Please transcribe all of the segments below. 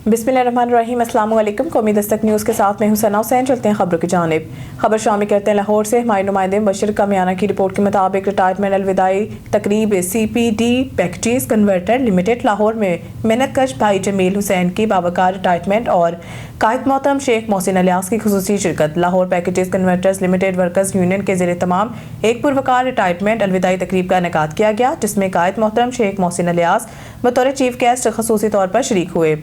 बिस्मिल्लाहिर्रहमानिर्रहीम। अस्सलाम वालेकुम। कौमी दस्तक न्यूज़ के साथ मैं हूं सना हुसैन। चलते हैं खबरों की जानिब। खबर शामिल करते हैं लाहौर से। हमारे नुमाइंदे मुबश्शिर कामियाना की रिपोर्ट के मुताबिक रिटायरमेंट अलविदाई तकरीब CPD packages converter limited Lahore में मेहनतकश भाई जमील हुसैन की बावकार रिटायरमेंट और कायद मोहतरम शेख मोहसिन अलियास की खुसूसी शिरकत। Lahore packages converters limited workers union के ज़ेरे तमाम एक पुरवकार रिटायरमेंट अलविदाई तकरीब का इनेकाद किया गया, जिसमें कायद मोहतरम शेख मोहसिन अलियास बतौर चीफ गेस्ट खसूसी तौर पर शरीक हुए।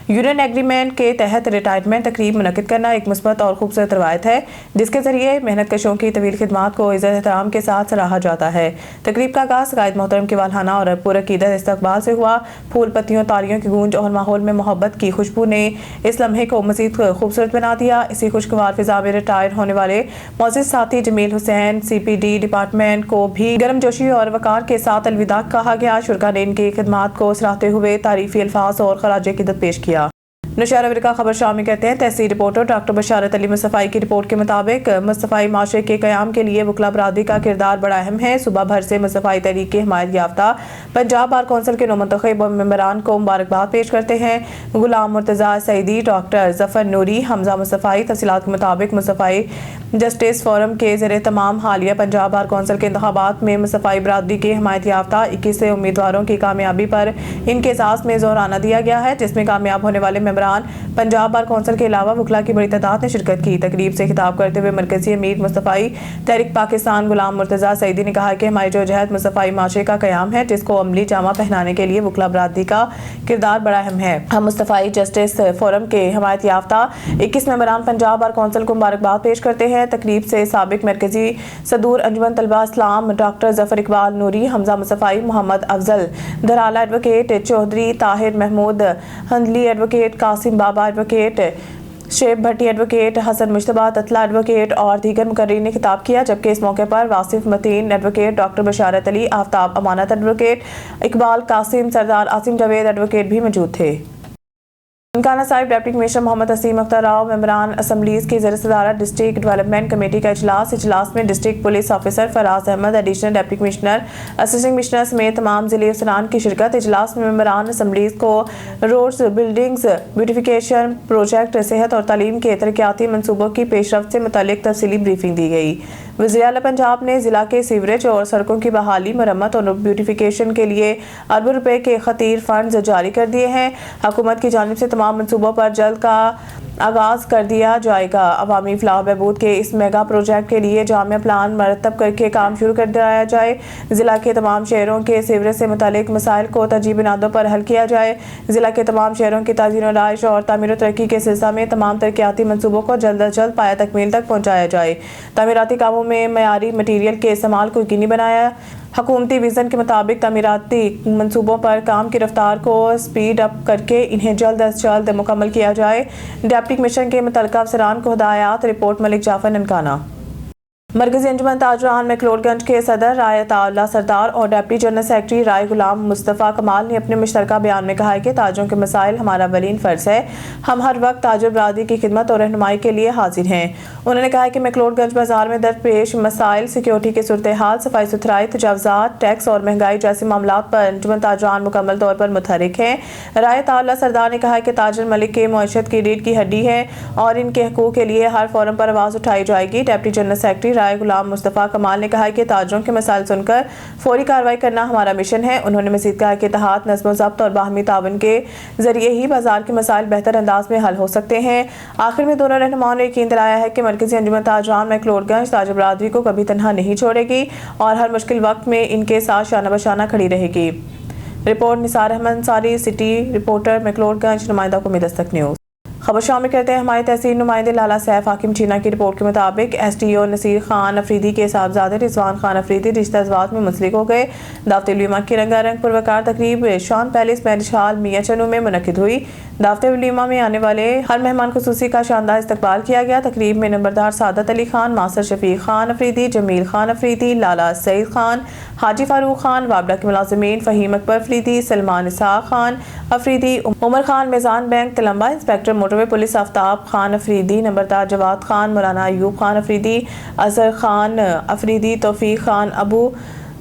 यूनियन एग्रीमेंट के तहत रिटायरमेंट तकरीब मुनक्किद करना एक मुस्बत और खूबसूरत रवायत है, जिसके जरिए मेहनत कशों की तवील खिदमात को इज़्ज़त एहतराम के साथ सराहा जाता है। तकरीब का आगाज़ कायद मोहतरम के वालहाना और पुरअक़ीदत इस्तक़बाल से हुआ। फूल पत्तियों, तालियों की गूंज और माहौल में मोहब्बत की खुशबू ने इस लम्हे को मज़ीद खूबसूरत बना दिया। इसी खुशगवार फिज़ा में रिटायर होने वाले मौजूद साथी जमील हुसैन CPD डिपार्टमेंट को भी गर्मजोशी और वक़ार के साथ अलविदा कहा गया। शुरका ने इनकी खिदमात को सराहते हुए तारीफ़ी अल्फाज और खराज अक़ीदत पेश किया। नशर अमेरिका खबर शामिल करते हैं। तहसील रिपोर्टर डॉक्टर बशारत अली मुस्तफ़ाई की रिपोर्ट के मुताबिक मुस्तफ़ाई माशरे के क़याम के लिए वकला बरादरी का किरदार बड़ा अहम है। सुबह भर से मुस्तफ़ाई तहरीक के हिमायत याफ्ता पंजाब बार कौंसिल के नौमंतखब मेंबरान को मुबारकबाद पेश करते हैं। गुलाम मुर्तज़ा सईदी, डॉक्टर जफ़र नूरी, हमजा मुस्तफ़ाई। तफसीलात के मुताबिक मुस्तफ़ाई जस्टिस फोरम के ज़ेरे तमाम हालिया पंजाब बार कौंसिल के इंतखाबात में मुस्तफ़ाई बरादरी के हिमायत याफ्ता 21 उम्मीदवारों की कामयाबी पर इनके एहसास में ज़ोराना दिया गया है, जिसमें कामयाब होने वाले मेंबरान पंजाब बार कौंसिल के अलावा वकला की बड़ी तादाद ने शिरकत की। तकरीब से खिताब करते हुए मरकजी अमीर मुस्तफ़ाई तहरीक पाकिस्तान गुलाम मुर्तज़ा सईदी ने कहा कि हमारी जदोजहद मुस्तफ़ाई माशरे का क़याम है, जिसको अमली जामा पहनाने के लिए वकला बरादरी का किरदार बड़ा अहम है। हम मुस्तफ़ाई जस्टिस फोरम के हिमायत याफ्ता 21 मेंबरान पंजाब बार कौंसिल को मुबारकबाद पेश करते हैं। तकरीब से साबिक मरकजी सदूर अंजुमन तलबा इस्लाम डॉक्टर जफ़र इकबाल नूरी, हमजा मुस्तफ़ाई, मोहम्मद अफजल धराला एडवोकेट, चौधरी ताहिर महमूद हंदली एडवोकेट, कासिम बाबा एडवोकेट, शेब भट्टी एडवोकेट, हसन मुश्तबा ततला एडवोकेट और दीगर मुकर्रीन ने खिताब किया। जबकि इस मौके पर Wasif Matin advocate, doctor Basharat Ali, Aftab Amanat advocate, Iqbal Qasim, Sardar Asim Javed advocate भी मौजूद थे। ननकाना साहिब डिप्टी कमिश्नर मोहम्मद असीम अख्तर राव मेंबरान असम्बलीज की ज़ेर सदारत डिस्ट्रिक्ट डेवलपमेंट कमेटी का इजलास में district police officer Faraz Ahmad, additional deputy commissioner, assistant commissioner समेत तमाम ज़िले अफसरान की शिरकत। इजलास में मेंबरान असम्बलीज को रोड्स, बिल्डिंग्स, ब्यूटिफिकेशन प्रोजेक्ट, सेहत और तालीम के तरक्याती मनसूबों की पेशरफ्त से मुतालिक तफसीली ब्रीफिंग दी गई। वज़ीर आला पंजाब ने ज़िला के सीवरेज और सड़कों की बहाली, मरम्मत और ब्यूटिफिकेशन के लिए अरबों रुपए के खतीर फंड जारी कर दिए हैं। हुकूमत की जानिब से तमाम मनसूबों पर जल्द का आगाज़ कर दिया जाएगा। अवामी फलाह बहबूद के इस मेगा प्रोजेक्ट के लिए जामिया प्लान मरतब करके काम शुरू कर दिया जाए। ज़िला के तमाम शहरों के सीवरेज से मुतालिक मसाइल को तरजीह बुनियादों पर हल किया जाए। ज़िला के तमाम शहरों की ताज़ीर व रहाइश और तामीर व तरक्की के सिलसिले में तमाम तरक्याती मनसूबों को जल्द अज जल्द पाया तकमील तक पहुँचाया जाए। तामीराती कामों में मयारी मटीरियल के इस्तेमाल को यकीनी बनाया। हुकूमती विज़न के मुताबिक तामीराती मनसूबों पर काम की रफ्तार को स्पीड अप करके इन्हें जल्द अज जल्द मुकम्मल किया जाए। डिप्टी कमिश्नर के मुतल्लिका अफसरान को हिदायत। रिपोर्ट मलिक जाफर, ननकाना। मरकजी अंजुमन ताजरान मैक्लोडगंज के सदर रायत आला सरदार और डिप्टी जनरल सेक्रेटरी राय गुलाम मुस्तफ़ा कमाल ने अपने मुश्तरका बयान में कहा है कि ताजरों के मसाइल हमारा वलीन फ़र्ज है। हम हर वक्त ताजर बरादरी की खिदमत और रहनुमाई के लिए हाजिर हैं। उन्होंने कहा कि मैक्लोडगंज बाजार में दरपेश मसाइल, सिक्योरिटी की सूरत हाल, सफाई सुथराई, तजावज़ात, टैक्स और महंगाई जैसे मामला पर अंजुमन ताजरान मुकम्मल तौर पर मुतहरिक हैं। रायत आला सरदार ने कहा कि ताजर मलिक के मईशत की रीढ़ की हड्डी है और इनके हकूक़ के लिए हर फोरम पर आवाज़ उठाई जाएगी। डिप्टी जनरल सेक्रेटरी राय गुलाम मुस्तफ़ा कमाल ने कहा कि ताजरों के मसाइल सुनकर फौरी कार्रवाई करना हमारा मिशन है। उन्होंने मज़ीद कहा कि इत्तेहाद, नज़्म ज़ब्त और बाहमी तावन के जरिए ही बाजार के मसाइल बेहतर अंदाज में हल हो सकते हैं। आखिर में दोनों रहनुमाओं ने यकीन दिलाया है कि मरकजी अंजुमन ताजरान मैक्लोडगंज ताजर बरादरी को कभी तन्हा नहीं छोड़ेगी और हर मुश्किल वक्त में इनके साथ शाना बशाना खड़ी रहेगी। Report Nisar Ahmad Ansari, city reporter, McLeodganj. नुमाइंदा कौमी दस्तक न्यूज़। खबर शामिल करते हैं हमारे तहसील नुमाइंदे लाला सैफ हाकिम चीना की रिपोर्ट के मुताबिक SDO नसीर खान अफरीदी के साहबजादे रिजवान खान अफरीदी रिश्ता ज़वाज में मुंसलिक हो गए। दावत वलीमा की रंगारंग पुरवकार तकरीब शान पैलेस मैरिज हॉल मियां चनू में मुनक्किद हुई। दावत वलीमा में आने वाले हर मेहमान खुसूसी का शानदार इस्तकबाल किया गया। तकरीब में नंबरदार सादत अली खान, मास्टर शफीक खान अफरीदी, जमील खान अफरीदी, लाला सईद खान, हाजी फारूक खान, वाबडा के मुलाजिमीन Fahim Akbar Afridi, Salman Ishaq Khan Afridi, Umar Khan Meezan bank Tulamba, inspector motorway police Aftab Khan Afridi, नंबरदार जवाद खान, मौलाना अयूब खान अफरीदी, अजहर खान अफरीदी, तौफीक खान अबू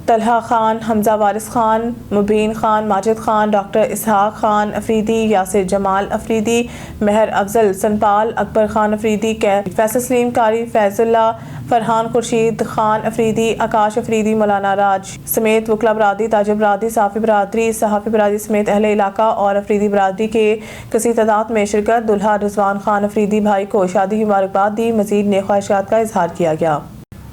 طلحہ خان، حمزہ وارث خان، مبین خان، ماجد خان، ڈاکٹر اسحاق خان افریدی، یاسر جمال افریدی، مہر افضل سنپال، اکبر خان افریدی، فیصل سلیم قاری، فیض اللہ، فرحان خورشید خان افریدی، آکاش افریدی، مولانا راج سمیت وکلا برادری، تاجر برادری، صحافی برادری، صحافی برادری سمیت اہل علاقہ اور افریدی برادری کے کثیر تعداد میں شرکت۔ دلہا رضوان خان افریدی بھائی کو شادی کی مبارکباد دی، مزید نیک خواہشات کا اظہار کیا گیا۔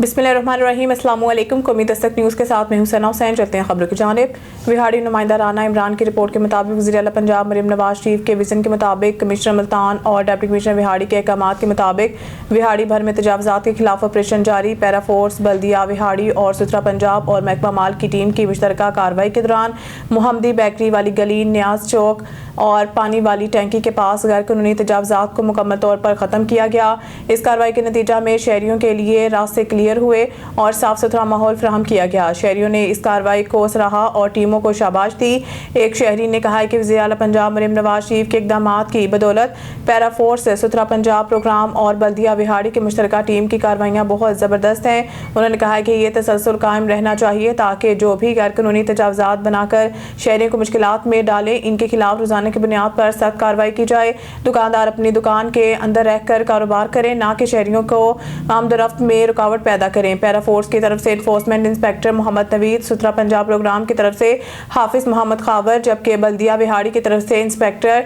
بسم اللہ الرحمن الرحیم، السلام علیکم۔ قومی دستک نیوز کے ساتھ میں ہوں ثنا حسین۔ چلتے ہیں خبروں کی جانب۔ وہاڑی نمائندہ رانا عمران کی رپورٹ کے مطابق وزیر اعلیٰ پنجاب مریم نواز شریف کے وژن کے مطابق کمشنر ملتان اور ڈپٹی کمشنر وہاڑی کے احکامات کے مطابق وہاڑی بھر میں تجاوزات کے خلاف آپریشن جاری۔ پیرا فورس، بلدیہ وہاڑی اور ستھرا پنجاب اور محکمہ مال کی ٹیم کی مشترکہ کارروائی کے دوران محمدی بیکری والی گلی، نیاز چوک اور پانی والی ٹینکی کے پاس غیر قانونی تجاوزات کو مکمل طور پر ختم کیا گیا۔ اس کارروائی کے نتیجہ میں شہریوں کے لیے راستے کلیئر ہوئے اور صاف ستھرا ماحول فراہم کیا گیا۔ شہریوں نے اس کارروائی کو سراہا اور ٹیموں کو شاباش دی۔ ایک شہری نے کہا کہ وزیر اعلیٰ پنجاب مریم نواز شریف کے اقدامات کی بدولت پیرا فورس، ستھرا پنجاب پروگرام اور بلدیہ وہاڑی کی مشترکہ ٹیم کی کارروائیاں بہت زبردست ہیں۔ انہوں نے کہا کہ یہ تسلسل قائم رہنا چاہیے تاکہ جو بھی غیر قانونی تجاوزات بنا کر شہریوں کو مشکلات میں ڈالیں، ان کے خلاف روزانہ کی بنیاد پر سخت کارروائی کی جائے۔ دکاندار اپنی دکان کے اندر رہ کر کاروبار کریں، نہ کہ شہریوں کو آمد و رفت میں رکاوٹ پیدا کریں۔ پیرا فورس کی طرف سے انفورسمنٹ انسپیکٹر محمد نوید، ستھرا پنجاب پروگرام کی طرف سے حافظ محمد خاور، جبکہ بلدیہ وہاڑی کی طرف سے انسپیکٹر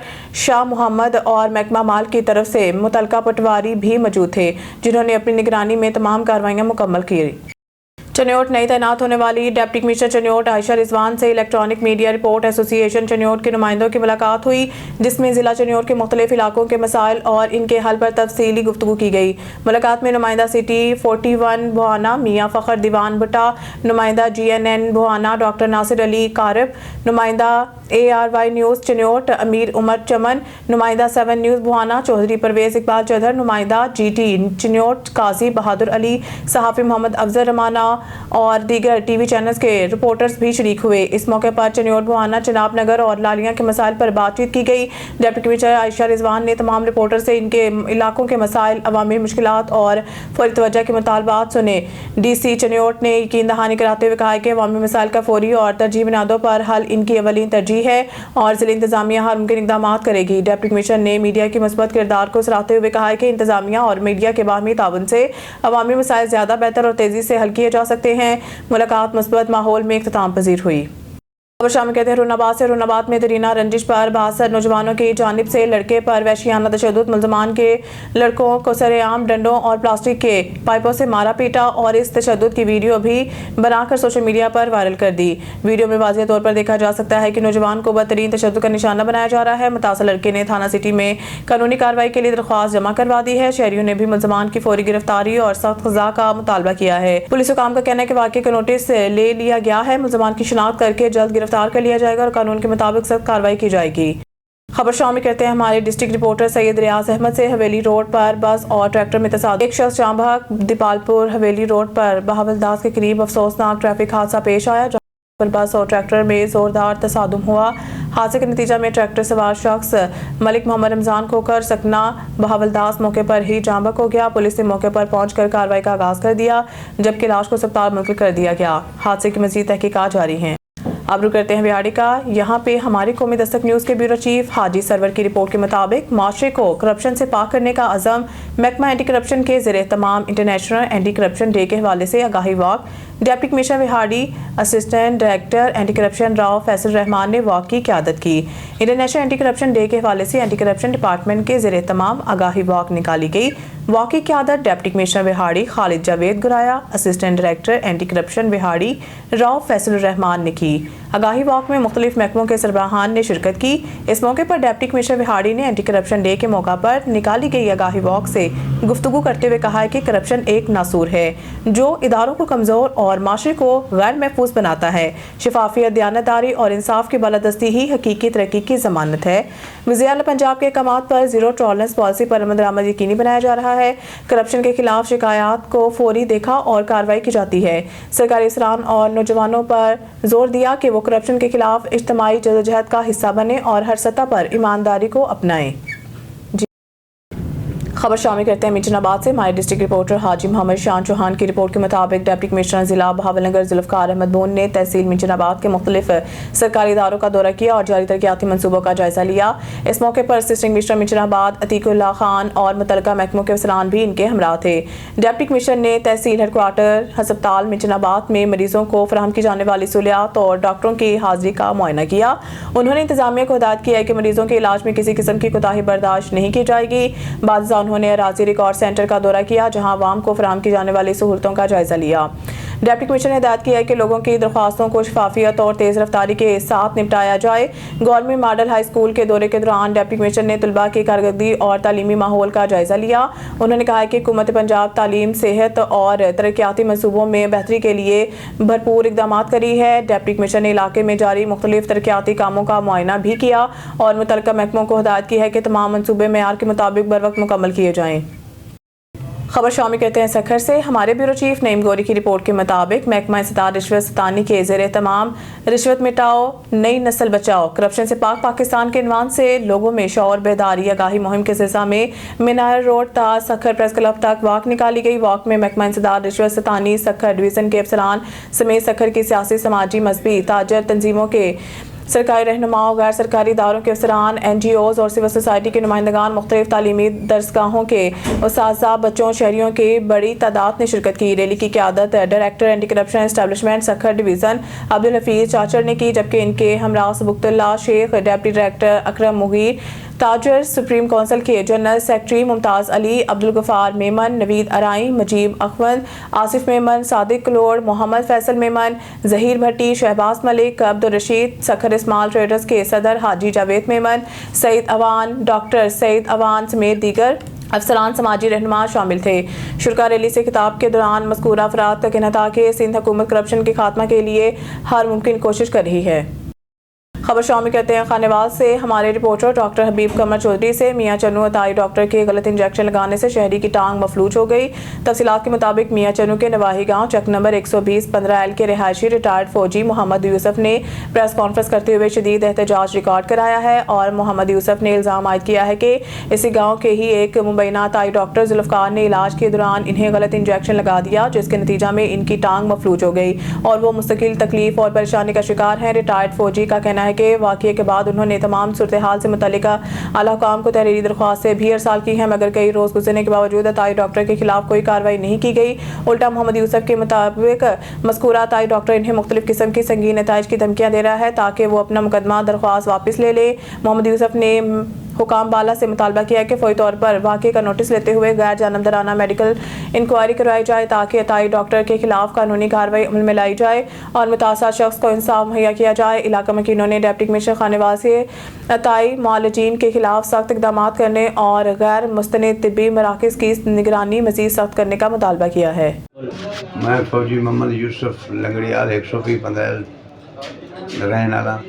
شاہ محمد اور محکمہ مال کی طرف سے متعلقہ پٹواری بھی موجود تھے، جنہوں نے اپنی نگرانی میں تمام کارروائیاں مکمل کی۔ چنیوٹ نئی تعینات ہونے والی ڈپٹی کمشنر چنیوٹ عائشہ رضوان سے الیکٹرانک میڈیا رپورٹ ایسوسی ایشن چنیوٹ کے نمائندوں کی ملاقات ہوئی، جس میں ضلع چنیوٹ کے مختلف علاقوں کے مسائل اور ان کے حل پر تفصیلی گفتگو کی گئی۔ ملاقات میں نمائندہ سٹی 41 بھوانا میاں فخر دیوان بٹا، نمائندہ GNN بھوانا ڈاکٹر ناصر علی کارب، نمائندہ ARY نیوز چنیوٹ امیر عمر چمن، نمائندہ 7 نیوز بھوانا چودھری پرویز اقبال چودھر، نمائندہ GT چنیوٹ قاضی بہادر علی، صحافی محمد افضل رمانہ اور دیگر ٹی وی چینلز کے رپورٹرز بھی شریک ہوئے۔ اس موقع پر چنیوٹ بھوانا، چناب نگر اور لالیاں کے مسائل پر بات چیت کی گئی۔ ڈپٹی کمشنر عائشہ رضوان نے تمام رپورٹر سے ان کے علاقوں کے مسائل، عوامی مشکلات اور فوری توجہ کے مطالبات سنے۔ DC چنیوٹ نے یقین دہانی کراتے ہوئے کہا کہ عوامی مسائل کا فوری اور ترجیحی بنیادوں پر حل ان کی اولین ترجیح ہے اور ضلع انتظامیہ ہر ممکن اقدامات کرے گی۔ ڈپٹی کمشنر نے میڈیا کی مثبت کردار کو سراہتے ہوئے کہا کہ انتظامیہ اور میڈیا کے باہمی تعاون سے عوامی مسائل زیادہ بہتر اور تیزی سے حل کیے جا سکتے ہیں۔ ملاقات مثبت ماحول میں اختتام پذیر ہوئی۔ خبر شامل کہتے ہیں رون آباد سے۔ رون آباد میں درینہ رنجش پر 62 نوجوانوں کی جانب سے لڑکے پر وحشیانہ تشدد، ملزمان کے لڑکوں کو سرے عام ڈنڈوں اور پلاسٹک کے پائپوں سے مارا پیٹا اور اس تشدد کی ویڈیو بھی بنا کر سوشل میڈیا پر وائرل کر دی۔ ویڈیو میں واضح طور پر دیکھا جا سکتا ہے کہ نوجوان کو بدترین تشدد کا نشانہ بنایا جا رہا ہے۔ متاثرہ لڑکے نے تھانہ سٹی میں قانونی کارروائی کے لیے درخواست جمع کروا دی ہے۔ شہریوں نے بھی ملزمان کی فوری گرفتاری اور سخت سزا کا مطالبہ کیا ہے۔ پولیس حکام کا کہنا ہے کہ واقعے کا نوٹس لے لیا گیا ہے، ملزمان کی شناخت کر کے جلد گرفتار کر لیا جائے گا اور قانون کے مطابق سخت کارروائی کی جائے گی۔ خبر شامل کرتے ہیں ہمارے ڈسٹرکٹ رپورٹر سید ریاض احمد سے۔ حویلی روڈ پر بس اور ٹریکٹر میں تصادم، ایک شخص جاں بحق۔ دیپالپور حویلی روڈ پر بہاولداس کے قریب افسوسناک ٹریفک حادثہ پیش آیا، جہاں پر بس اور ٹریکٹر میں زوردار تصادم ہوا۔ حادثے کے نتیجہ میں ٹریکٹر سوار شخص ملک محمد رمضان کھوکھر سکنہ بہاولداس موقع پر ہی جاں بحق ہو گیا۔ پولیس نے موقع پر پہنچ کر کارروائی کا آغاز کر دیا، جبکہ لاش کو اسپتال منتقل کر دیا گیا۔ حادثے کی مزید تحقیقات جاری ہیں۔ اب رخ کرتے ہیں وہاڑی کا۔ یہاں پہ ہماری قومی دستک نیوز کے بیورو چیف حاجی سرور کی رپورٹ کے مطابق معاشرے کو کرپشن سے پاک کرنے کا عزم، محکمہ اینٹی کرپشن کے زیر اہتمام انٹرنیشنل اینٹی کرپشن ڈے کے حوالے سے آگاہی walk. Deputy commissioner Vehari assistant director anti corruption Rao Faisal ur-Rahman نے واک کی قیادت کی۔ انٹرنیشنل اینٹی کرپشن ڈے کے حوالے سے اینٹی کرپشن ڈپارٹمنٹ کے زیر اہتمام آگاہی واک نکالی گئی۔ واک کی قیادت deputy commissioner Vehari Khalid Javed Garaya, assistant director anti corruption Vehari Rao Faisal ur-Rahman نے کی۔ آگاہی واک میں مختلف محکموں کے سربراہان نے شرکت کی۔ اس موقع پر ڈپٹی کمشنر وہاڑی نے اینٹی کرپشن ڈے کے موقع پر نکالی گئی آگاہی واک سے گفتگو کرتے ہوئے کہا کہ کرپشن ایک ناسور ہے جو اداروں کو کمزور اور معاشرے کو غیر محفوظ بناتا ہے۔ شفافیت، دیانتداری اور انصاف کی بالادستی ہی حقیقی ترقی کی ضمانت ہے۔ وزیر اعلیٰ پنجاب کے احکامات پر زیرو ٹالرنس پالیسی پر عمل درآمد یقینی بنایا جا رہا ہے۔ کرپشن کے خلاف شکایات کو فوری دیکھا اور کارروائی کی جاتی ہے۔ سرکاری افسران اور نوجوانوں پر زور دیا کہ وہ کرپشن کے خلاف اجتماعی جدوجہد کا حصہ بنیں اور ہر سطح پر ایمانداری کو اپنائیں۔ खबर शामिल करते हैं मिंचनाबाद से। हमारे डिस्ट्रिक्ट रिपोर्टर हाजी मोहम्मद शान चौहान की रिपोर्ट के मुताबिक डिप्टी कमिश्नर जिला बहावलनगर जुल्फकार अहमद बोन ने तहसील मिंचनाबाद के मुख्तलिफ सरकारी इदारों का दौरा किया और जारी तरक्याती मनसूबों का जायजा लिया। इस मौके पर असिस्टेंट कमिश्नर मिंचनाबाद अतीकुल्लाह खान और मुतलका महकमों के अफसरान भी इनके हमरा थे। डिप्टी कमिश्नर ने तहसील हेडक्वार्टर हस्पताल मिंचनाबाद में मरीजों को फराहम की जाने वाली सहूलियात और डॉक्टरों की हाजिरी का मुआयना किया। उन्होंने इंतजामिया को हिदायत किया कि मरीजों के इलाज में किसी किस्म की कोताही बर्दाश्त नहीं की जाएगी। बाद उन्होंने राजी रिकॉर्ड सेंटर का दौरा किया जहां आवाम को फराहम की जाने वाली सहूलतों का जायजा लिया। डिप्टी कमिश्नर ने हिदायत किया कि लोगों की दरख्वास्तों को शफाफियत और तेज रफ्तारी के साथ निपटाया जाए। गवर्नमेंट मॉडल हाई स्कूल के दौरे के दौरान डिप्टी कमिश्नर ने तलबा की कारकर्दगी और तालीमी माहौल का जायजा लिया। उन्होंने कहा कि हुकूमत पंजाब तालीम, सेहत और तरक्याती मनसूबों में बेहतरी के लिए भरपूर इकदाम करी है। डिप्टी कमिश्नर ने इलाके में जारी मुख्तलिफ तरक्याती कामों का मुआयना भी किया और मुतलका महकमों को हिदायत की है कि तमाम मनसूबे मेयार के मुताबिक बर वक्त मुकम्मल किए जाएं। खबर शामिल करते हैं सखर से। हमारे ब्यूरो चीफ नईम गौरी की रिपोर्ट के मुताबिक महकमा इंसदाद रिश्वत सतानी के ज़ेर तमाम रिश्वत मिटाओ नई नस्ल बचाओ करप्शन से पाक पाकिस्तान के इनवान से लोगों में शौर बेदारी आगाही मुहिम के सिलसिला में मीनार रोड ता सखर प्रेस क्लब तक वॉक निकाली गई। वॉक में महकमा इंसदाद रिश्वत सतानी सखर डिवीज़न के अफसरान समेत सखर की सियासी, समाजी, मजहबी, ताजर तंजीमों के सरकारी रहनुमाओं, गैर सरकारी इदारों के अफसरान, NGOs और सिविल सोसाइटी के नुमाइंदगान, मुख्तलिफ तालीमी दरसगाहों के उस्ताज़ा, बच्चों, शहरियों की बड़ी तादाद ने शिरकत की। रैली की क़यादत director anti corruption establishment Sukkur division Abdul Hafeez Chachar ने की, जबकि इनके हमरा सबुकतुल्लाह शेख, डिप्टी डायरेक्टर अकरम मुगीर, ताजर सुप्रीम काउंसिल के general secretary Mumtaz Ali, Abdul Ghaffar Memon, Naveed Arain, Mujeeb Ahmed, Asif Memon, Sadiq Kalhoro, Mohammad Faisal Memon, Zaheer Bhatti, Shahbaz Malik, Abdul Rasheed, Sukkur small traders के सदर हाजी जावेद मेमन, सईद अवान, डॉक्टर सईद अवान समेत दीगर अफसरान, समाजी रहनुमा शामिल थे। शुरा रैली से खिताब के दौरान मज़कूरा अफराद का कहना था कि सिंध हुकूमत करप्शन के खात्मा के लिए हर मुमकिन कोशिश कर रही है। खबर शामिल करते हैं खानेवाल से। हमारे रिपोर्टर डॉक्टर हबीब कमर चौधरी से। मियाँ चन्नू अताई डॉक्टर के गलत इंजेक्शन लगाने से शहरी की टांग मफलूज हो गई। तफसीलात के मुताबिक मियाँ चन्नू के नवाही गांव चक नंबर 120-15L के रिहायशी रिटायर्ड फौजी मोहम्मद यूसुफ ने प्रेस कॉन्फ्रेंस करते हुए शदीद एहतजाज रिकॉर्ड कराया है और मोहम्मद यूसुफ ने इल्ज़ाम आयद किया है कि इसी गाँव के ही एक मुबैना अताई डॉक्टर जुल्फकार ने इलाज के दौरान इन्हें गलत इंजेक्शन लगा दिया, जिसके नतीजा में इनकी टांग मफलूज हो गई और वो मुस्तकिल तकलीफ और परेशानी का शिकार हैं। रिटायर्ड फौजी का कहना है कि वाक़ये के बाद उन्होंने तमाम सूरत हाल से मुतल्लिका आला हुकाम को तहरीरी दरख्वास्त से भी अरसाल की है, मगर कई रोज़ गुजरने के बावजूद अताई डॉक्टर के खिलाफ कोई कार्रवाई नहीं की गई। उल्टा मोहम्मद यूसुफ के मुताबिक मज़कूरा अताई डॉक्टर इन्हें मुख्तलिफ किस्म की संगीन नताइज की धमकियाँ दे रहा है ताकि वो अपना मुकदमा दरख्वास्त वापस ले ले। मोहम्मद यूसुफ ने हुकाम बाला से मुतालबा किया कि फ़ौरी तौर पर वाक़ये का नोटिस लेते हुए गैर जानबदाराना मेडिकल इंक्वायरी करवाई जाए ताकि अताई डॉक्टर के खिलाफ कानूनी कार्रवाई अमल में लाई जाए और मुतासर शख्स को इंसाफ मुहैया किया जाए। इलाका मकीनों ने डिप्टी कमिश्नर खानेवाल से अताई मुआलजीन के खिलाफ सख्त इक़दाम करने और गैर मुस्तनिद तिब्बी मराकज़ की निगरानी मज़ीद सख्त करने का मुतालबा किया है। मैं फौजी मोहम्मद यूसुफ लंगड़ियाल 120-15L रहने वाला।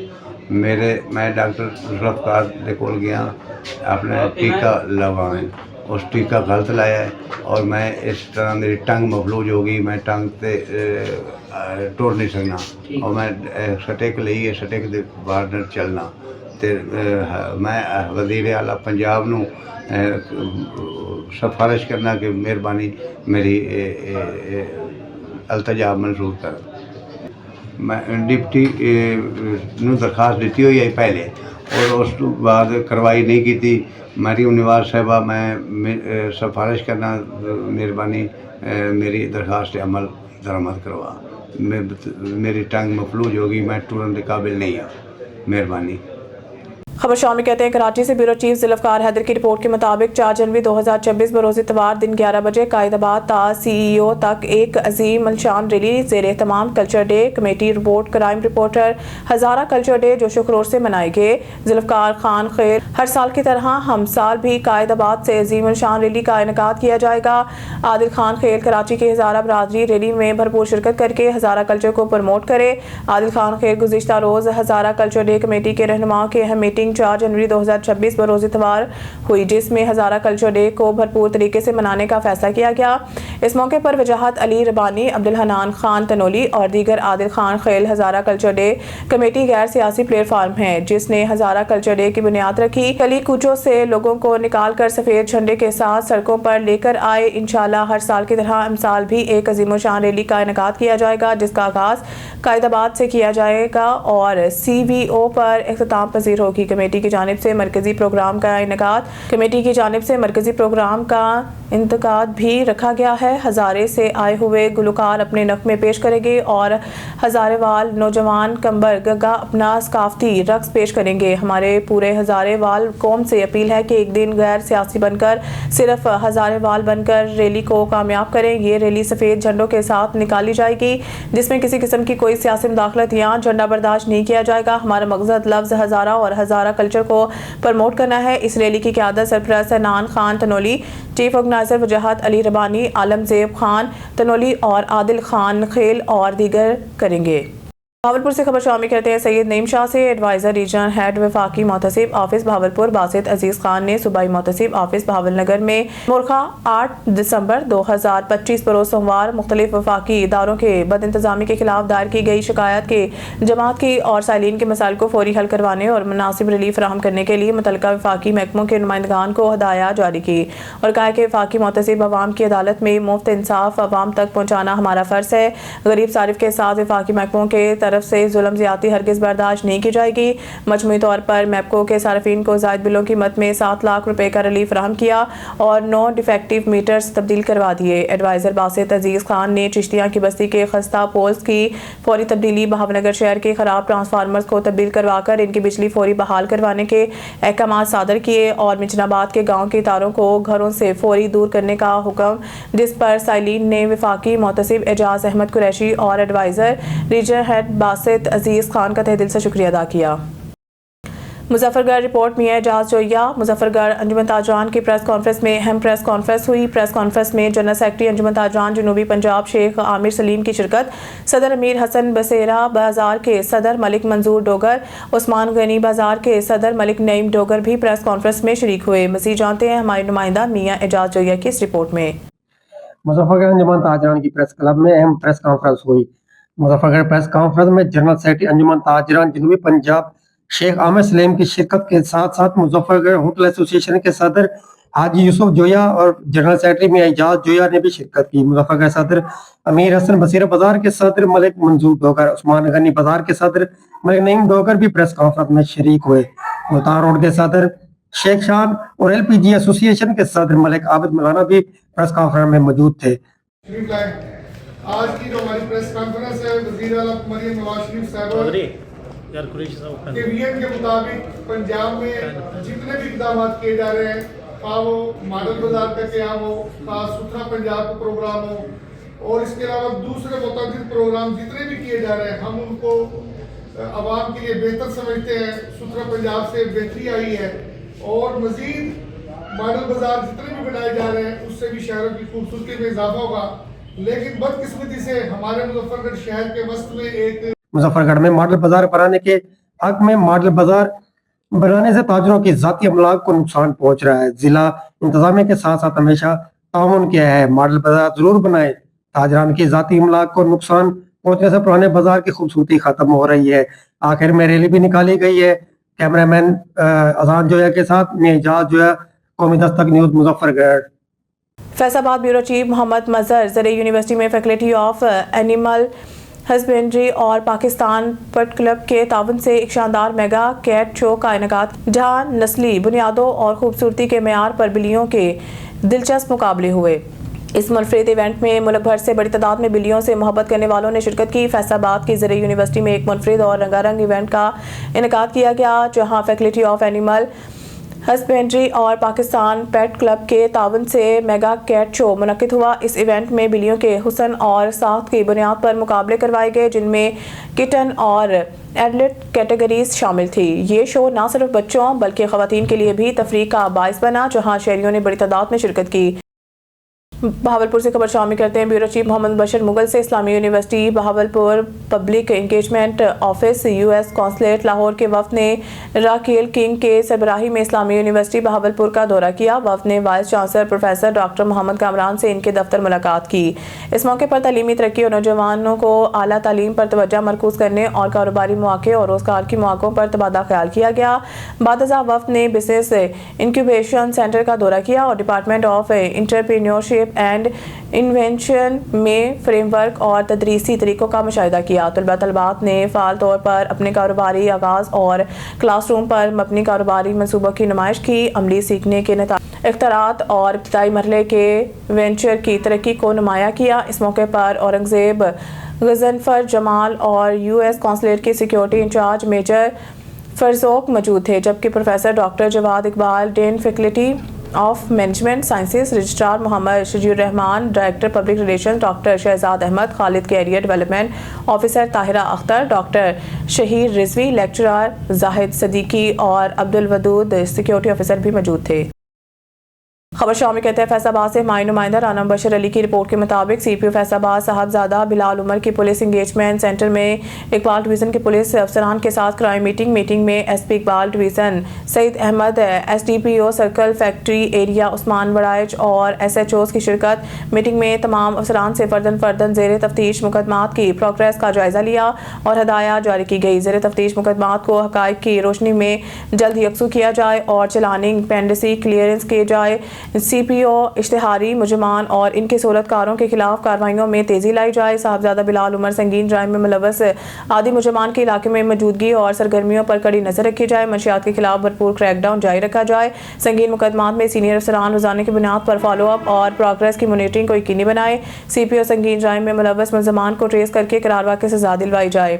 मैं डॉक्टर जुल्फकार दे कोल गया अपने टीका लगवाएं, उस टीका गलत लाया है और मैं इस तरह मेरी टंग मफलूज हो गई, मैं टंग ते टुर नहीं सकना और मैं सटिक ली है, सटिक दे बाहर चलना ते मैं वज़ीर आला पंजाब नूं सिफारिश करना कि मेहरबानी मेरी अल्तजा मंजूर कर। मैं डिप्टी नूं दरखास्त दी हुई है पहले और उस बाद कार्रवाई नहीं की थी। मरीम निवाज साहबा मैं सिफारिश करना मेहरबानी मेरी दरखास्त अमल दरामद करवा। मेरी टंग मफलूज होगी, मैं टूरन के काबिल नहीं हूँ, मेहरबानी। खबर शामिल कहते हैं कराची से ब्यूरो चीफ जुल्फकार हैदर की रिपोर्ट के मुताबिक 4 जनवरी 2026 बरोज़ इतवार दिन 11 बजे कायदाबाद ता CEO तक एक अजीम अलशान रैली ज़ेरे तमाम culture day committee report crime reporter Hazara culture day जोशो खरोश से मनाए गए। जुल्फकार खान खेल हर साल की तरह हम साल भी कायदाबाद से अजीम अलशान रैली का इनेकाद किया जाएगा। आदिल खान खेल कराची की हज़ारा बरादरी रैली में भरपूर शिरकत करके हज़ारा कल्चर को प्रमोट करे। आदिल खान खेल गुज़िश्ता रोज़ हज़ारा कल्चर डे कमेटी के रहनुमाओं की अहम मीटिंग मीटिंग 4 जनवरी 2026 बरोज़ इतवार हुई, जिसमें हज़ारा कल्चर डे को भरपूर तरीके से मनाने का फैसला किया गया। इस मौके पर वजाहत अली रबानी, अब्दुल हनान खान तनोली और दीगर आदिल खान खेल हज़ारा कल्चर डे कमेटी गैर सियासी प्लेटफार्म है, जिसने हज़ारा कल्चर डे की बुनियाद रखी। गली कूचों से लोगों को निकाल कर सफ़ेद झंडे के साथ सड़कों पर लेकर आए। इंशाल्लाह हर साल की तरह इस साल भी एक अजीम शान रैली का इनेकाद किया जाएगा, जिसका आगाज़ कायदाबाद से किया जाएगा और CVO पर इख्तिताम पजीर होगी। कमेटी की जानिब से मरकजी प्रोग्राम का इंतकाद भी रखा गया है। हज़ारे से आए हुए गुलकार अपने नगमे पेश करेंगे और हज़ारेवाल नौजवान कंबर गगा अपना सकाफती रक्स पेश करेंगे। हमारे पूरे हज़ारेवाल कौम से अपील है कि एक दिन गैर सियासी बनकर सिर्फ हज़ारेवाल बनकर रैली को कामयाब करें। ये रैली सफ़ेद झंडों के साथ निकाली जाएगी, जिसमें किसी किस्म की कोई सियासी मुदाखलत या झंडा बर्दाश्त नहीं किया जाएगा। हमारा मकसद लफ्ज़ हज़ारा और हज़ारा कल्चर को प्रमोट करना है। इस रैली की क़यादत सरपरस्त हनान खान तनोली, चीफ ऑर्गेनाइजर वजाहत अली रबानी, आलमजेब खान तनोली और आदिल खान खेल और दीगर करेंगे। भावलपुर से खबर शामिल करते हैं सैयद नईम शाह से। एडवाइज़र रीजन हेड वफाकी मोहतसिब ऑफिस भावलपुर बासित अजीज़ खान ने सूबाई मोहतसिब ऑफिस भावलनगर में मुर्खा 8 दिसंबर 2025 बरोज़ सोमवार मुख्तलिफ वफाकी इदारों के बदइंतज़ामी के खिलाफ दायर की गई शिकायत के जमात की और साइलिन के मसाइल को फौरी हल करवाने और मुनासिब रिलीफ फराहम करने के लिए मुतल्लिका वफाकी महकमों के नुमाइंदगान को हदायत जारी की और कहा कि वफाकी मोहतसिब अवाम की अदालत में मुफ्त इंसाफ अवाम तक पहुँचाना हमारा फ़र्ज़ है। गरीब सारिफ के साथ वफाकी महकमों के तरफ से जुल्म ज़्यादती हरगिज़ बर्दाश्त नहीं की जाएगी। मजमूई तौर पर मैपको के सार्फिन को ज़ायद बिलों की मद में 7 लाख रुपए का रिलीफ फराहम किया और 9 डिफेक्टिव मीटर्स तब्दील करवा दिए। एडवाइज़र बासित अजीज़ खान ने चिश्तियाँ की बस्ती के खस्ता पोल्स की फौरी तब्दीली, भावनगर शहर के ख़राब ट्रांसफार्मर्स को तब्दील करवाकर इनकी बिजली फौरी बहाल करवाने के अहकाम सादर किए और मिचनाबाद के गाँव के तारों को घरों से फौरी दूर करने का हुक्म, जिस पर साइलिन ने वफाकी मोहतसिब एजाज अहमद कुरैशी और एडवाइज़र रीजन हेड बासित अजीज़ खान का तहे दिल से शुक्रिया अदा किया। मुजफ्फरगढ़ रिपोर्ट मियां एजाज जोया। मुजफ्फरगढ़ अंजुमन ताजरान की प्रेस कॉन्फ्रेंस में अहम प्रेस कॉन्फ्रेंस हुई। प्रेस कॉन्फ्रेंस में जनरल सेक्रेटरी अंजुमन ताजरान जनूबी पंजाब शेख आमिर सलीम की शिरकत, सदर अमीर हसन बसेरा बाजार के सदर मलिक मंजूर डोगर, उस्मान गनी बाजार के सदर मलिक नईम डोगर भी प्रेस कॉन्फ्रेंस में शरीक हुए। मज़ीद जानते हैं हमारे नुमाइंदा मियां एजाज जोया की इस रिपोर्ट में। मुजफ्फरगढ़ अंजुमन ताजरान की प्रेस क्लब में अहम प्रेस कॉन्फ्रेंस हुई। मुजफ्फरगढ़ प्रेस कॉन्फ्रेंस में जनरल सेक्रेटरी अंजुमन ताजरान जनूबी पंजाब शेख आमिर सलीम की शिरकत के साथ साथ मुजफ्फरगढ़ होटल एसोसिएशन के सदर हाजी यूसुफ जोया और जनरल सेक्रेटरी मियां एजाज जोया ने भी शिरकत की। मुजफ्फरगढ़ सदर अमीर हसन बसेरा बाजार के सदर मलिक मंजूर डोगर, उस्मान गनी बाजार के सदर मलिक नईम डोगर भी प्रेस कॉन्फ्रेंस में शरीक हुए। मुल्तान रोड के सदर शेख शान और LPG एसोसिएशन के सदर मलिक आबिद मौलाना भी प्रेस कॉन्फ्रेंस में मौजूद थे। आज की जो हमारी प्रेस कॉन्फ्रेंस है, वज़ीर आला मरियम नवाज शरीफ साहब के विजन के मुताबिक पंजाब में जितने भी इक़दाम किए जा रहे हैं, वो मॉडल बाजार का क्याम हो, खास सुथरा पंजाब का प्रोग्राम हो और इसके अलावा दूसरे मुतअद्दिद प्रोग्राम जितने भी किए जा रहे हैं, हम उनको आवाम के लिए बेहतर समझते हैं। सुथरा पंजाब से बेहतरी आई है और मज़ीद मॉडल बाजार जितने भी बनाए जा रहे हैं उससे भी शहरों की खूबसूरती में इजाफा होगा। लेकिन बदकिस्मती से हमारे मुजफ्फरगढ़ शहर के वस्त में एक मुजफ्फरगढ़ में मॉडल बाजार बनाने के हक में मॉडल बाजार बनाने से ताजरों की जाती अमलाक को नुकसान पहुंच रहा है। जिला इंतजामिया के साथ साथ हमेशा ताउन किया है, मॉडल बाजार जरूर बनाए। ताजरान की जाती अमलाक को नुकसान पहुंचने से पुराने बाजार की खूबसूरती खत्म हो रही है। आखिर में रैली भी निकाली गई है। कैमरामैन अजान जोया के साथ में Ejaz Joya, Qaumi Dastak news Muzaffargarh. Faisalabad bureau chief Mohammad Mazhar ज़रिए यूनिवर्सिटी में फैकल्टी ऑफ एनिमल हस्बेंड्री और पाकिस्तान पेट क्लब के तावन से एक शानदार मेगा कैट शो का इनेकाद, जहां नस्ली बुनियादों और खूबसूरती के मेयार पर बिल्लियों के दिलचस्प मुकाबले हुए। इस मुनफरिद इवेंट में मुल्क भर से बड़ी तादाद में बिल्लियों से मोहब्बत करने वालों ने शिरकत की। फैसलाबाद की ज़रिए यूनिवर्सिटी में एक मुनफरिद और रंगारंग इवेंट का इनेकाद किया गया, जहाँ फैकल्टी ऑफ एनिमल हस्बेंड्री और पाकिस्तान पेट क्लब के तावन से मेगा कैट शो मुनक्किद हुआ। इस इवेंट में बिल्लियों के हुस्न और साख्त की बुनियाद पर मुकाबले करवाए गए, जिनमें किटन और एडल्ट कैटेगरीज शामिल थी। ये शो न सिर्फ बच्चों बल्कि ख़वातीन के लिए भी तफरीह का बाइस बना, जहाँ शहरियों ने बड़ी तादाद में शिरकत की। बहावलपुर से खबर शामिल करते हैं। ब्यूरो चीफ मोहम्मद बशर मुगल से Islamia university Bahawalpur public engagement office US consulate Lahore के वफ्द ने राकेल किंग के सरबराही में इस्लामी यूनिवर्सिटी बहावलपुर का दौरा किया। वफ्द ने vice chancellor professor doctor Mohammad Kamran से इनके दफ्तर मुलाकात की। इस मौके पर तालीमी तरक्की और नौजवानों को आला तालीम पर तवज्जो मरकूज करने और कारोबारी मौके और रोजगार की मौक़ों पर तबादला ख्याल किया गया। बादशाह वफ्द ने बिजनेस इंक्यूबेशन सेंटर का दौरा किया और department of entrepreneurship and invention में फ्रेमवर्क और तदरीसी तरीकों का मुशाहिदा किया। तलबा तलबात ने फ़ाल तौर पर अपने कारोबारी आगाज़ और क्लासरूम पर मबनी कारोबारी मनसूबों की नुमाइश की। अमली सीखने के नतीजे इख्तियारात और इब्तिदाई मरहले के वेंचर की तरक्की को नुमाया किया। इस मौके पर औरंगजेब गजनफर जमाल और यूएस कॉन्सुलेट के सिक्योरिटी इंचार्ज मेजर फरजोक मौजूद थे, जबकि professor doctor Jawad Iqbal dean faculty of management sciences, registrar Mohammad Shajeer Rehman, director public relations doctor Shahzad Ahmed, Khalid career development officer Tahira Akhtar, doctor Shaheer Rizvi, lecturer Zahid Siddiqui और अब्दुल वदूद सिक्योरिटी ऑफिसर भी मौजूद थे। खबर शामिल कहते हैं फैसलाबाद से हमारी नुमाइंदा राना बशर अली की रिपोर्ट के मुताबिक सीपीओ फैसलाबाद साहबजादा बिलाल उमर की पुलिस इंगेजमेंट सेंटर में इकबाल डिवीज़न के पुलिस अफसरान के साथ कराई मीटिंग में SP Iqbal division Saeed Ahmad, SDPO circle factory area Usman Waraich और एसएचओज़ की शिरकत। मीटिंग में तमाम अफसरान से फर्दन ज़ेर तफ्तीश मुकदमात की प्रोग्रेस का जायज़ा लिया और हदायत जारी की गई। ज़ेर तफ्तीश मुकदमात को हक़ाइक़ की रोशनी में जल्द यकसू किया जाए और चलानिंग पेंडेंसी क्लियरेंस किए जाए। सीपीओ इश्तिहारी मुजमान और इनके सहूलतकारों के खिलाफ कार्रवाइयों में तेजी लाई जाए। साहबजादा बिलाल उमर संगीन जुर्म में मुलव्वस आदि मुजमान के इलाके में मौजूदगी और सरगर्मियों पर कड़ी नजर रखी जाए। मंशियात के खिलाफ भरपूर क्रैकडाउन जारी रखा जाए। संगीन मुकदमात में सीनियर अफसरान रोजाना की बुनियाद पर फॉलो अप और प्रोग्रेस की मॉनिटरिंग को यकीनी बनाए। सीपीओ संगीन जुर्म में मुलव्वस मुलजमान को ट्रेस करके करारवा की सजा दिलवाई जाए।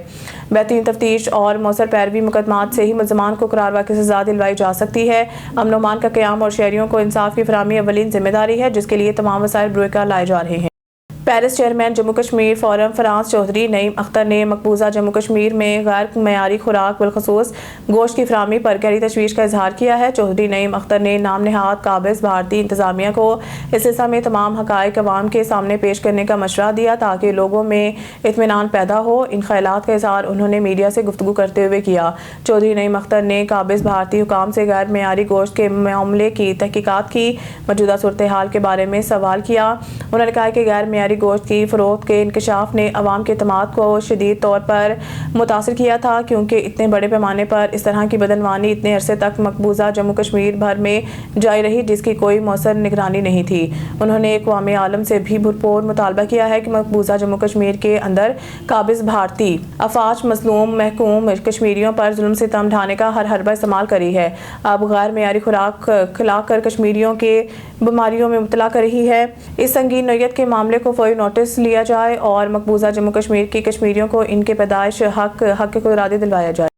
बेहतरीन तफ्तीश और मौसर पैरवी मुकदमात से ही मुलजमान को करारवा की सजा दिलवाई जा सकती है। अमन व अमान का क़याम और शहरियों को इंसाफ की फराहमी अवलीन जिम्मेदारी है, जिसके लिए तमाम वसाइल ब्रोकर लाए जा रहे हैं। Paris chairman Jammu Kashmir forum France Chaudhry Naeem Akhtar ने मकबूजा जम्मू कश्मीर में गैर मयारी खुराक बिलखसूस गोश्त की फराहमी पर गहरी तशवीश का इजहार किया है। चौधरी नईम अख्तर ने नाम नहाद काबिज भारतीय इंतजामिया को इस सिलसिले में तमाम हक़ाइक़ अवाम के सामने पेश करने का मशवरा दिया ताकि लोगों में इत्मीनान पैदा हो। इन ख्यालात का इजहार उन्होंने मीडिया से गुफ्तगू करते हुए किया। चौधरी नईम अख्तर ने काबिज भारतीय हुकाम से गैर मयारी गोश्त के मामले की तहकीकात की, मौजूदा सूरत हाल के बारे में सवाल किया। उन्होंने कहा कि गैर मयारी गोश्त की फरोख्त के इंकशाफ ने अवाम के एतमाद को शदीद तौर पर मुतासर किया था, क्योंकि इतने बड़े पैमाने पर इस तरह की बदनवानी इतने अरसे तक मकबूजा जम्मू कश्मीर भर में जारी रही, जिसकी कोई मौसर निगरानी नहीं थी। उन्होंने अक़वाम आलम से भी भरपूर मुतालबा किया है कि मकबूजा जम्मू कश्मीर के अंदर काबिज भारतीय अफवाज मजलूम महकूम कश्मीरियों पर जुल्म सितम ढाने का हर हरबा इस्तेमाल करी है। अब गैर मयारी खुराक खिलाकर कश्मीरियों के बीमारियों में मुब्तला कर रही है। इस संगीन नौयत के मामले को फौरी नोटिस लिया जाए और मकबूजा जम्मू कश्मीर के कश्मीरियों को इनके पैदाइश हक को इरादे दिलवाया जाए।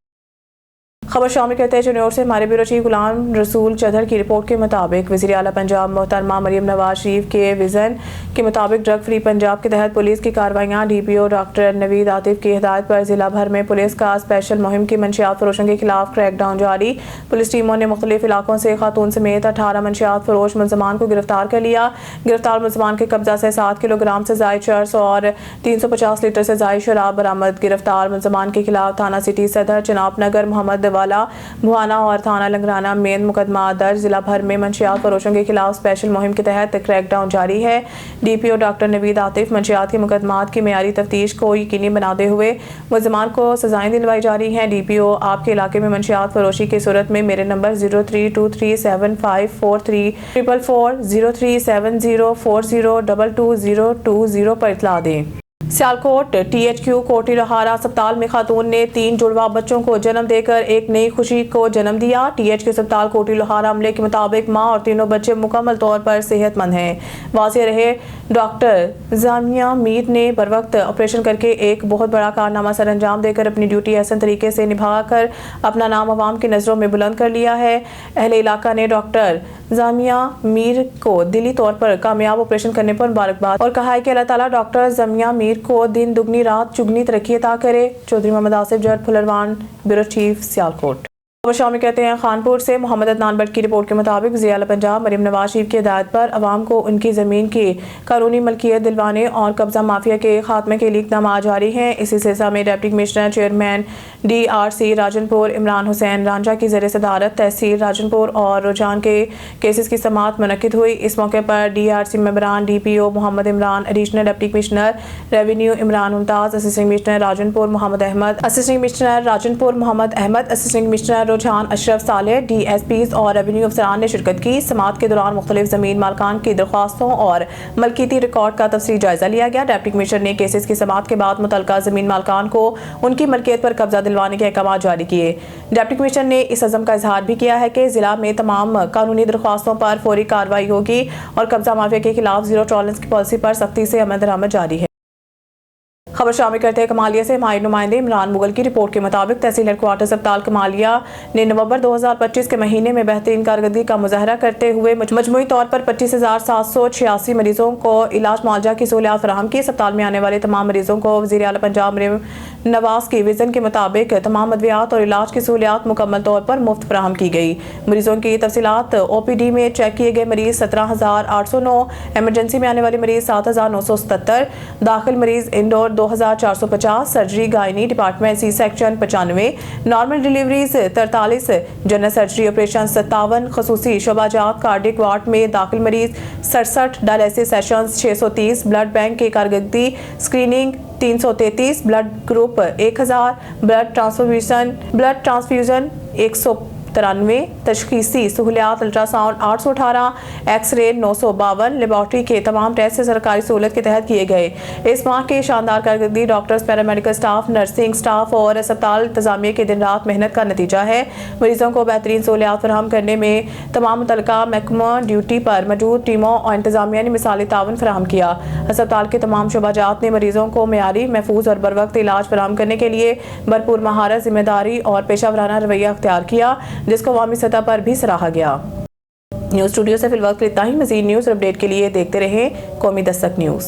खबर शामिल करते हैं चनौर से हमारे ब्यूरो चीफ गुलाम रसूल चौधरी की रिपोर्ट के मुताबिक वज़ीर आला पंजाब मोहतरमा मरियम नवाज शरीफ के विज़न के मुताबिक ड्रग फ्री पंजाब के तहत पुलिस की कार्रवाइयाँ डीपीओ डॉक्टर नवीद आतिफ की हिदायत पर जिला भर में पुलिस का स्पेशल मुहिम की मंशियात फरोशों के खिलाफ क्रैकडाउन जारी। पुलिस टीमों ने मुख्तलिफ इलाकों से खातून समेत 18 मंशियात फरोश मुलजमान को गिरफ्तार कर लिया। गिरफ्तार मुलजमान के कब्जा से 7 किलोग्राम से जायद चर्स और 350 लीटर से जायद शराब बरामद। गिरफ्तार मुलजमान के खिलाफ थाना सिटी सदर चनाब नगर मोहम्मद भुआना और थाना लंगराना में मुकदमा दर्ज। जिला भर में मंशियात फरोशों के खिलाफ स्पेशल मुहिम के तहत क्रैकडाउन जारी है। डीपीओ डॉक्टर नवीद आतिफ मंशियात के मुकदमात की मेयारी तफ्तीश को यकीनी बनाते हुए मुलजमान को सजाएं दिलवाई जा रही हैं। डीपीओ आपके इलाके में मंशियात फरोशी की सूरत में मेरे नंबर 0323754344 037040222020 पर इतला दें। सियालकोट टीएचक्यू कोटी लोहारा अस्पताल में खातून ने 3 जुड़वा बच्चों को जन्म देकर एक नई खुशी को जन्म दिया। टीएचक्यू अस्पताल कोटी लोहारा अमले के मुताबिक मां और तीनों बच्चे मुकम्मल तौर पर सेहतमंद हैं। वाज़ेह रहे डॉक्टर जामिया मीर ने बर वक्त ऑपरेशन करके एक बहुत बड़ा कारनामा सर अंजाम देकर अपनी ड्यूटी ऐसे तरीके से निभाकर अपना नाम अवाम की नज़रों में बुलंद कर लिया है। अहले इलाका ने डॉक्टर जामिया मीर को दिली तौर पर कामयाब ऑपरेशन करने पर मुबारकबाद और कहा है कि अल्लाह ताला डॉक्टर जामिया मीर को दिन दुगनी रात चुगनी तरक्की अता करे। चौधरी मोहम्मद आसिफ जट फुलरवान, ब्यूरो चीफ, सियालकोट। खबर शामिल कहते हैं खानपुर से मोहम्मद अदनान भट्ट की रिपोर्ट के मुताबिक वज़ीर आला पंजाब मरीम नवाज शरीफ की हिदायत पर अवाम को उनकी ज़मीन की कानूनी मलकियत दिलवाने और कब्ज़ा माफिया के खात्मे के लिए इक़दाम जारी हैं। इसी सिलसिले में deputy commissioner chairman DRC Rajanpur Imran Hussain Ranjha की ज़ेर सदारत तहसील राजनपुर और रुझान के केसेस की समाअत मुनक्किद हुई। इस मौके पर DRC मेंबरान DPO Mohammad Imran, additional deputy commissioner revenue Imran Mumtaz, assistant commissioner Rajanpur Mohammad Ahmad, assistant commissioner Rajanpur Mohammad Ahmad, assistant commissioner Rujhan Ashraf साले, DSPs और रेवेन्यू अफसरान ने शिरकत की। समाअत के दौरान मुख्तलिफ ज़मीन मालकान की दरख्वास्तों और मलकियती रिकॉर्ड का तफसीली जायजा लिया गया। डिप्टी कमिश्नर ने केसेस की समाअत के बाद मुतल्लिका ज़मीन मालकान को उनकी मलकियत पर कब्जा दिलवाने के अहकाम जारी किए। डिप्टी कमिश्नर ने इस अज़म का इजहार भी किया है कि जिला में तमाम कानूनी दरख्वास्तों पर फौरी कार्रवाई होगी और कब्जा माफिया के खिलाफ जीरो टॉलरेंस की पॉलिसी पर सख्ती से अमल दरामद जारी है। खबर शामिल करते हैं कमालिया से हमारे नुमाइंदे इमरान मुगल की रिपोर्ट के मुताबिक तहसील हेडक्वार्टर अस्पताल कमालिया ने नवंबर 2025 के महीने में बेहतरीन कारकर्दगी का मुजाहरा करते हुए मजमूई तौर पर 25,786 मरीजों को इलाज मुआवजा की सहूलियात फराहम की। अस्पताल में आने वाले तमाम मरीजों को वज़ीर आला पंजाब मरीम नवाज की विजन के मुताबिक तमाम अद्वियात और इलाज की सहूलियात मुकम्मल तौर पर मुफ्त फराहम की गई। मरीजों की तफसीलात OPD में चेक किए गए मरीज 17,809, एमरजेंसी में आने वाले मरीज 7,977, दाखिल मरीज indoor 2,450, surgery gynae department C section 95, normal deliveries 43, general surgery operation 57, खसूसी शोबाजात कार्डिक वार्ड में दाखिल मरीज 67, डायलिसिस सेशंस 630, ब्लड बैंक की कारकर्दगी screening 333, blood group 1000, blood transfusion 193, तशखीसी सहूलियात अल्ट्रासाउंड 818, एक्सरे 952, लेबॉर्ट्री के तमाम टेस्ट सरकारी सहूलत के तहत किए गए। इस माह की शानदार कारकर्दगी doctors, paramedical staff, nursing staff और अस्पताल इंतजामिया की दिन रात मेहनत का नतीजा है। मरीजों को बेहतरीन सहूलियात फराहम करने में तमाम मुतल्लिका महकमा ड्यूटी पर मौजूद टीमों और इंतजामिया ने मिसाली तावन फराहम किया। अस्पताल के तमाम शोबाजात ने मरीजों को मेयारी, महफूज और बर वक्त इलाज फराहम करने के लिए भरपूर महारत, जिम्मेदारी और पेशा वराना रवैया अख्तियार किया, जिसको अवामी सतह पर भी सराहा गया। न्यूज़ स्टूडियो से फिलहाल इतना ही। मज़ीद न्यूज़ अपडेट के लिए देखते रहें कौमी दस्तक न्यूज़।